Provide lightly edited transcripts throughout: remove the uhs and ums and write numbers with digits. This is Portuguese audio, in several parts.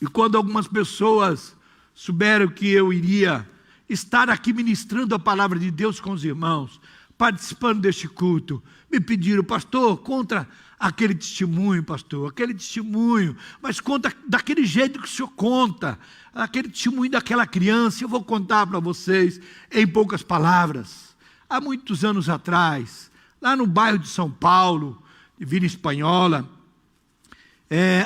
E quando algumas pessoas souberam que eu iria estar aqui ministrando a palavra de Deus com os irmãos, participando deste culto, me pediram: pastor, conta aquele testemunho, pastor, aquele testemunho, mas conta daquele jeito que o senhor conta, aquele testemunho daquela criança. Eu vou contar para vocês em poucas palavras. Há muitos anos atrás, lá no bairro de São Paulo, de Vila Espanhola,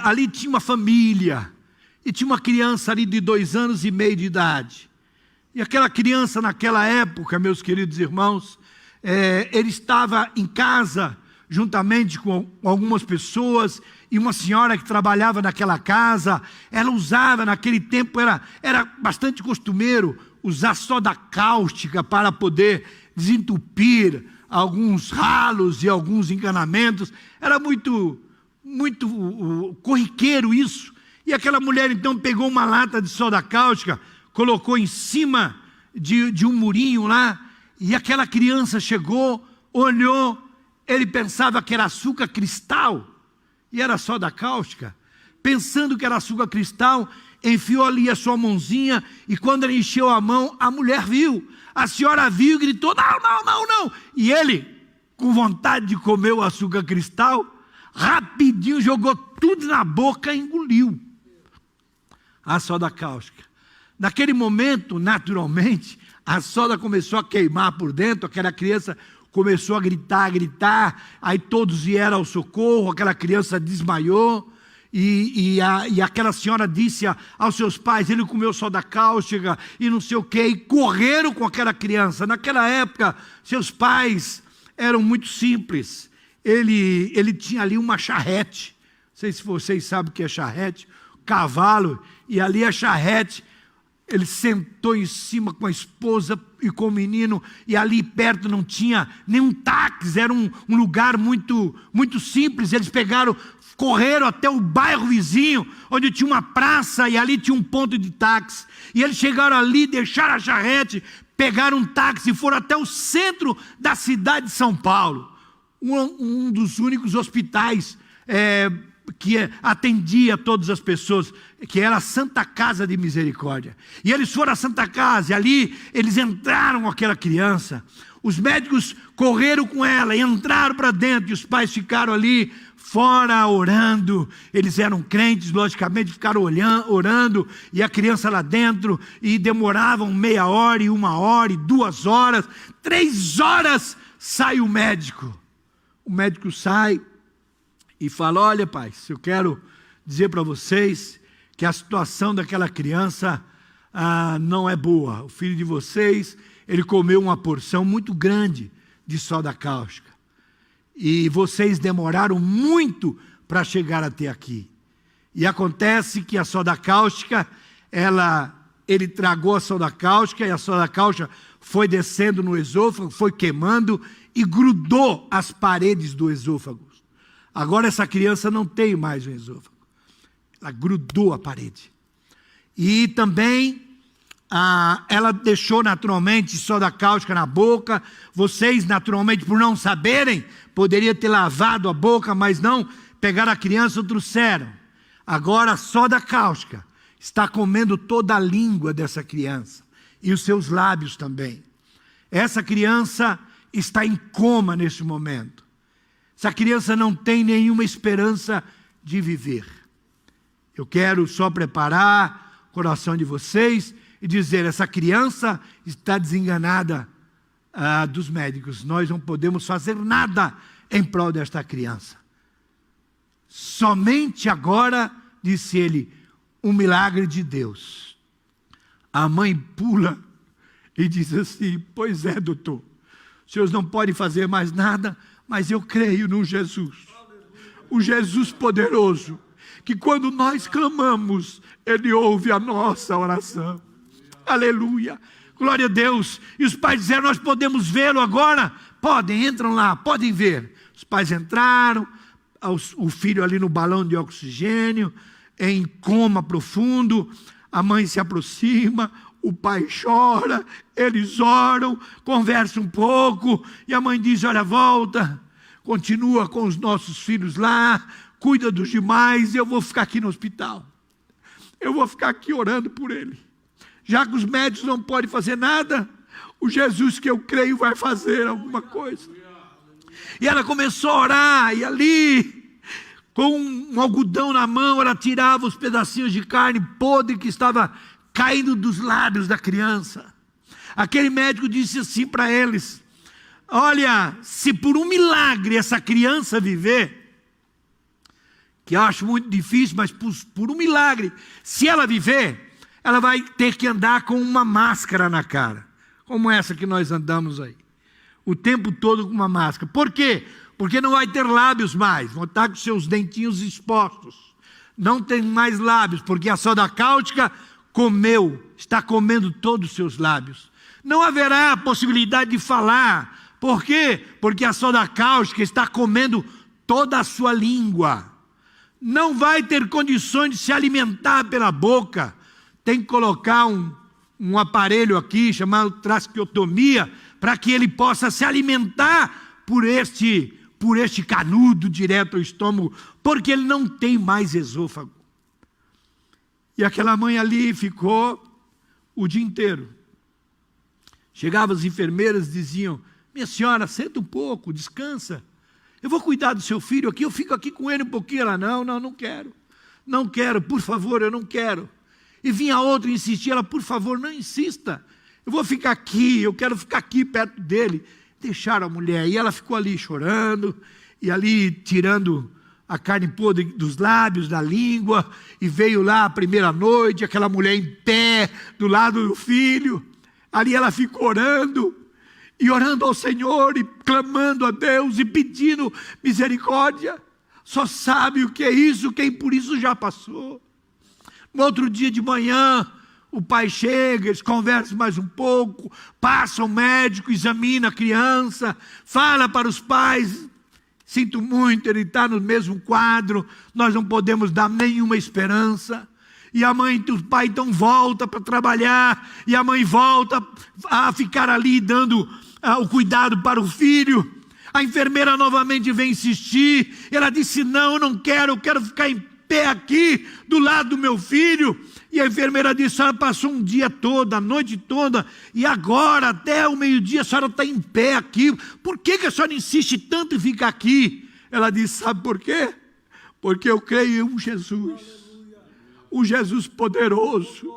ali tinha uma família, e tinha uma criança ali de 2 anos e meio de idade. E aquela criança naquela época, meus queridos irmãos, ele estava em casa juntamente com algumas pessoas, e uma senhora que trabalhava naquela casa, ela usava naquele tempo, era bastante costumeiro usar soda cáustica para poder desentupir alguns ralos e alguns encanamentos. Era muito corriqueiro isso. E aquela mulher então pegou uma lata de soda cáustica, colocou em cima de um murinho lá, e aquela criança chegou, olhou, ele pensava que era açúcar cristal, e era soda cáustica. Pensando que era açúcar cristal, enfiou ali a sua mãozinha, e quando ele encheu a mão, a mulher viu. A senhora viu e gritou: não, não, não, não. E ele, com vontade de comer o açúcar cristal, rapidinho jogou tudo na boca e engoliu a soda cáustica. Naquele momento, naturalmente, a soda começou a queimar por dentro, aquela criança começou a gritar, aí todos vieram ao socorro, aquela criança desmaiou, e aquela senhora disse aos seus pais: ele comeu soda cáustica e não sei o quê, e correram com aquela criança. Naquela época, seus pais eram muito simples. Ele tinha ali uma charrete, não sei se vocês sabem o que é charrete, cavalo, e ali a charrete, ele sentou em cima com a esposa e com o menino, e ali perto não tinha nenhum táxi, era um lugar muito simples. Eles correram até o bairro vizinho, onde tinha uma praça, e ali tinha um ponto de táxi, e eles chegaram ali, deixaram a charrete, pegaram um táxi e foram até o centro da cidade de São Paulo, um dos únicos hospitais que atendia todas as pessoas, que era a Santa Casa de Misericórdia. E eles foram à Santa Casa, e ali eles entraram com aquela criança. Os médicos correram com ela e entraram para dentro, e os pais ficaram ali fora orando. Eles eram crentes, logicamente, ficaram orando, e a criança lá dentro, e demoravam meia hora, e 1 hora, e 2 horas, 3 horas, sai o médico. O médico sai e fala: olha, pais, eu quero dizer para vocês que a situação daquela criança não é boa. O filho de vocês, ele comeu uma porção muito grande de soda cáustica, e vocês demoraram muito para chegar até aqui. E acontece que a soda cáustica, ele tragou a soda cáustica, e a soda cáustica foi descendo no esôfago, foi queimando e grudou as paredes do esôfago. Agora essa criança não tem mais um esôfago, ela grudou a parede. E também ela deixou naturalmente soda cáustica na boca. Vocês, naturalmente, por não saberem, poderiam ter lavado a boca, mas não, pegaram a criança e trouxeram. Agora a soda cáustica está comendo toda a língua dessa criança, e os seus lábios também. Essa criança está em coma neste momento. Essa criança não tem nenhuma esperança de viver. Eu quero só preparar o coração de vocês e dizer: essa criança está desenganada dos médicos. Nós não podemos fazer nada em prol desta criança. Somente agora, disse ele, um milagre de Deus. A mãe pula e diz assim: pois é, doutor, os senhores não podem fazer mais nada, mas eu creio no Jesus, o Jesus poderoso, que quando nós clamamos, Ele ouve a nossa oração. Aleluia, glória a Deus. E os pais disseram: nós podemos vê-lo agora? Podem, entram lá, podem ver. Os pais entraram, o filho ali no balão de oxigênio, em coma profundo. A mãe se aproxima, o pai chora, eles oram, conversam um pouco, e a mãe diz: olha, volta, continua com os nossos filhos lá, cuida dos demais, eu vou ficar aqui no hospital. eu vou ficar aqui orando por ele. Já que os médicos não podem fazer nada, o Jesus que eu creio vai fazer alguma coisa. E ela começou a orar, e ali, com um algodão na mão, ela tirava os pedacinhos de carne podre que estava caindo dos lábios da criança. Aquele médico disse assim para eles: olha, se por um milagre essa criança viver, que eu acho muito difícil, mas por um milagre, se ela viver, ela vai ter que andar com uma máscara na cara, como essa que nós andamos aí, o tempo todo com uma máscara. Por quê? Porque não vai ter lábios mais, vão estar com seus dentinhos expostos, não tem mais lábios, porque a soda cáustica está comendo todos os seus lábios. Não haverá possibilidade de falar. Por quê? Porque a soda cáustica está comendo toda a sua língua. Não vai ter condições de se alimentar pela boca. Tem que colocar um aparelho aqui, chamado traqueotomia, para que ele possa se alimentar por este canudo direto ao estômago, porque ele não tem mais esôfago. E aquela mãe ali ficou o dia inteiro. Chegavam as enfermeiras e diziam: minha senhora, senta um pouco, descansa. Eu vou cuidar do seu filho aqui, eu fico aqui com ele um pouquinho. Ela: não quero. Não quero, por favor, eu não quero. E vinha outra e insistia, ela: por favor, não insista. Eu vou ficar aqui, eu quero ficar aqui perto dele. Deixaram a mulher, e ela ficou ali chorando, e ali tirando a carne podre dos lábios, da língua, e veio lá a primeira noite, aquela mulher em pé, do lado do filho. Ali ela ficou orando, e orando ao Senhor, e clamando a Deus, e pedindo misericórdia. Só sabe o que é isso, quem por isso já passou. No outro dia de manhã, o pai chega, eles conversam mais um pouco, passa o médico, examina a criança, fala para os pais: sinto muito, ele está no mesmo quadro, nós não podemos dar nenhuma esperança. E a mãe e o pai então volta para trabalhar, e a mãe volta a ficar ali dando o cuidado para o filho. A enfermeira novamente vem insistir, ela disse: não, eu não quero, eu quero ficar em pé aqui, do lado do meu filho. E a enfermeira disse: a senhora passou um dia todo, a noite toda, e agora até o meio-dia a senhora está em pé aqui, por que a senhora insiste tanto em ficar aqui? Ela disse: sabe por quê? Porque eu creio em um Jesus, um Jesus poderoso,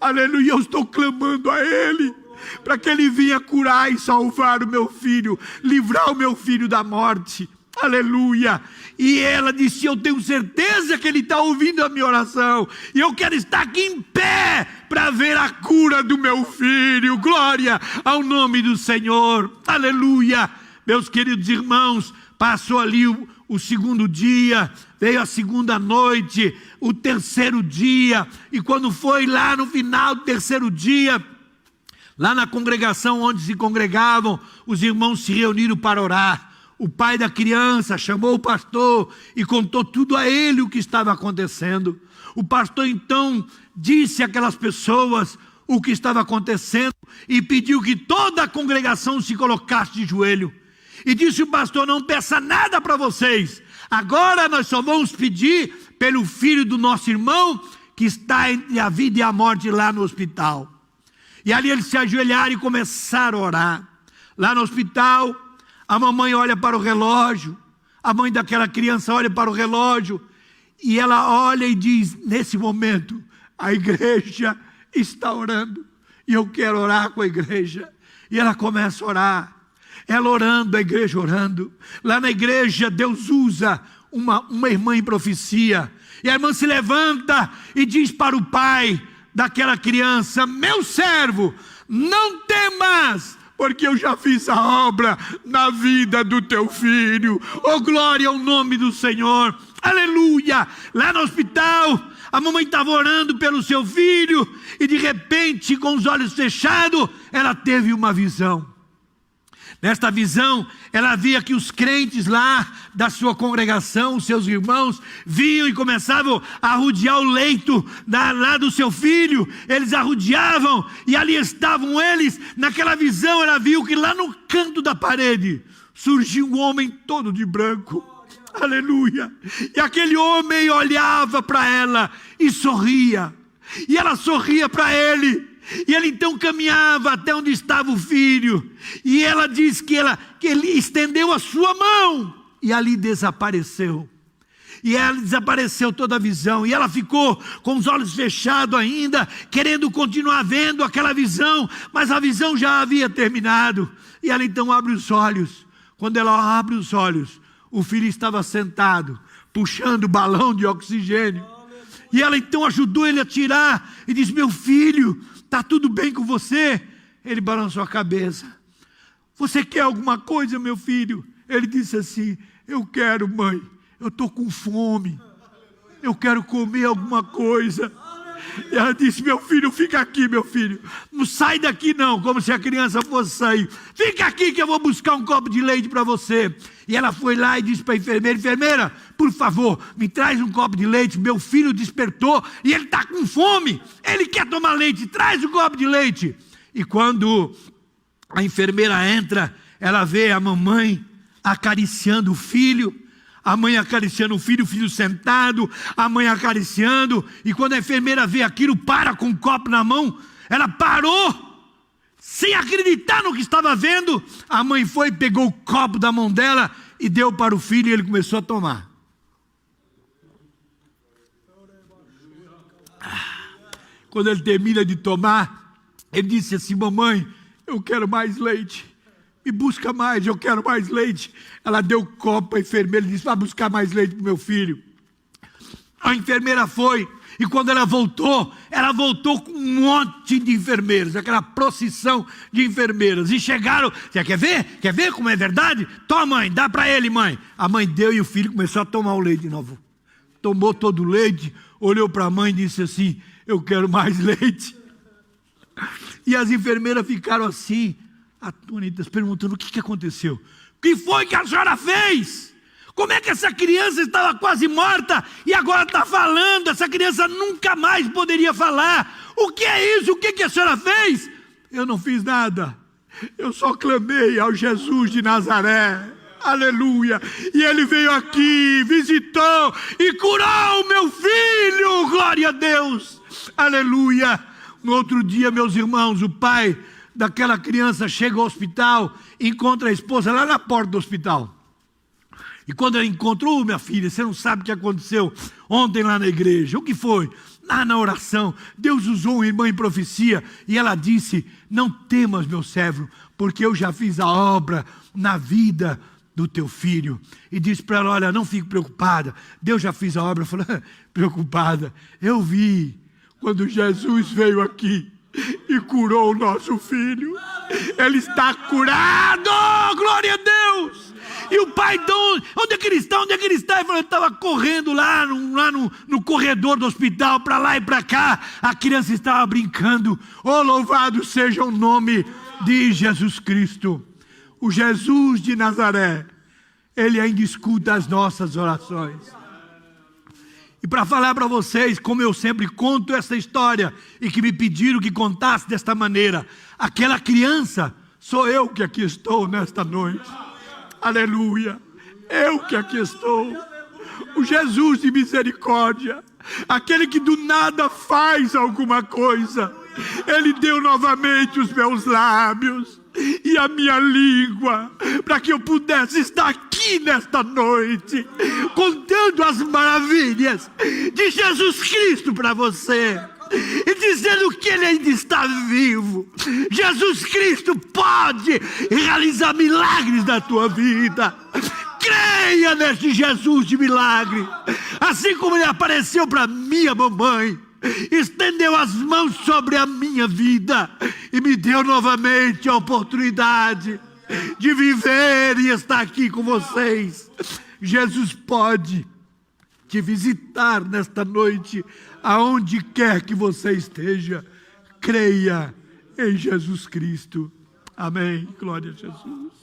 aleluia, eu estou clamando a Ele, para que Ele venha curar e salvar o meu filho, livrar o meu filho da morte, aleluia. E ela disse: eu tenho certeza que Ele está ouvindo a minha oração, e eu quero estar aqui em pé, para ver a cura do meu filho. Glória ao nome do Senhor, aleluia. Meus queridos irmãos, passou ali o segundo dia, veio a segunda noite, o terceiro dia, e quando foi lá no final do terceiro dia, lá na congregação onde se congregavam, os irmãos se reuniram para orar. O pai da criança chamou o pastor e contou tudo a ele o que estava acontecendo. O pastor então disse àquelas pessoas o que estava acontecendo e pediu que toda a congregação se colocasse de joelho. E disse o pastor: não peça nada para vocês, agora nós só vamos pedir pelo filho do nosso irmão que está entre a vida e a morte lá no hospital. E ali eles se ajoelharam e começaram a orar. Lá no hospital, a mamãe olha para o relógio, a mãe daquela criança olha para o relógio, e ela olha e diz: nesse momento, a igreja está orando, e eu quero orar com a igreja. E ela começa a orar, ela orando, a igreja orando. Lá na igreja, Deus usa uma irmã em profecia, e a irmã se levanta e diz para o pai daquela criança: meu servo, não temas, porque eu já fiz a obra na vida do teu filho. Oh, glória ao nome do Senhor, aleluia. Lá no hospital, a mamãe estava orando pelo seu filho, e de repente, com os olhos fechados, ela teve uma visão. Nesta visão, ela via que os crentes lá da sua congregação, os seus irmãos, vinham e começavam a rodear o leito lá do seu filho. Eles arrodeavam, e ali estavam eles. Naquela visão, ela viu que lá no canto da parede surgiu um homem todo de branco. Aleluia. E aquele homem olhava para ela e sorria. E ela sorria para ele. E ele então caminhava até onde estava o filho. E ela diz que ele estendeu a sua mão. E ali desapareceu. E ela desapareceu toda a visão. E ela ficou com os olhos fechados ainda, querendo continuar vendo aquela visão. Mas a visão já havia terminado. E ela então abre os olhos. Quando ela abre os olhos, o filho estava sentado, puxando o balão de oxigênio. E ela então ajudou ele a tirar. E disse: meu filho, está tudo bem com você? Ele balançou a cabeça. Você quer alguma coisa, meu filho? Ele disse assim: eu quero, mãe. Eu estou com fome, eu quero comer alguma coisa. E ela disse: meu filho, fica aqui, meu filho, não sai daqui não, como se a criança fosse sair. Fica aqui que eu vou buscar um copo de leite para você. E ela foi lá e disse para a enfermeira: enfermeira, por favor, me traz um copo de leite, meu filho despertou e ele está com fome, ele quer tomar leite, traz um copo de leite. E quando a enfermeira entra, ela vê a mamãe acariciando o filho, a mãe acariciando o filho sentado, a mãe acariciando. E quando a enfermeira vê aquilo, para com o copo na mão. Ela parou, sem acreditar no que estava vendo. A mãe foi, pegou o copo da mão dela e deu para o filho, e ele começou a tomar. Quando ele termina de tomar, ele disse assim: mamãe, eu quero mais leite. Me busca mais, eu quero mais leite. Ela deu o copo para a enfermeira e disse: vai buscar mais leite para o meu filho. A enfermeira foi, e quando ela voltou com um monte de enfermeiras, aquela procissão de enfermeiras. E chegaram: você quer ver? Quer ver como é verdade? Toma, mãe, dá para ele, mãe. A mãe deu e o filho começou a tomar o leite de novo. Tomou todo o leite, olhou para a mãe e disse assim: eu quero mais leite. E as enfermeiras ficaram assim, atônitas, perguntando: o que aconteceu? O que foi que a senhora fez? Como é que essa criança estava quase morta e agora está falando? Essa criança nunca mais poderia falar. O que é isso? O que a senhora fez? Eu não fiz nada. Eu só clamei ao Jesus de Nazaré. Aleluia. E ele veio aqui, visitou e curou o meu filho. Glória a Deus. Aleluia. No outro dia, meus irmãos, o pai daquela criança chega ao hospital, encontra a esposa lá na porta do hospital. E quando ele encontrou: minha filha, você não sabe o que aconteceu ontem lá na igreja. O que foi? Lá na oração, Deus usou uma irmã em profecia e ela disse: não temas, meu servo, porque eu já fiz a obra na vida do teu filho. E disse para ela: olha, não fique preocupada, Deus já fez a obra. Falou: preocupada? Eu vi quando Jesus veio aqui e curou o nosso filho. Ele está curado, glória a Deus. E o pai, onde é que ele está? Onde é que ele está? Ele falou: ele estava correndo lá no corredor do hospital, para lá e para cá. A criança estava brincando. Oh, louvado seja o nome de Jesus Cristo. O Jesus de Nazaré, ele ainda escuta as nossas orações. E para falar para vocês, como eu sempre conto essa história, e que me pediram que contasse desta maneira, aquela criança sou eu que aqui estou nesta noite. Aleluia. Eu que aqui estou. O Jesus de misericórdia, aquele que do nada faz alguma coisa. Ele deu novamente os meus lábios e a minha língua, para que eu pudesse estar aqui nesta noite, contando as maravilhas de Jesus Cristo para você, e dizendo que Ele ainda está vivo. Jesus Cristo pode realizar milagres na tua vida. Creia neste Jesus de milagre. Assim como Ele apareceu para minha mamãe, estendeu as mãos sobre a minha vida e me deu novamente a oportunidade de viver e estar aqui com vocês. Jesus pode te visitar nesta noite, aonde quer que você esteja. Creia em Jesus Cristo. Amém. Glória a Jesus.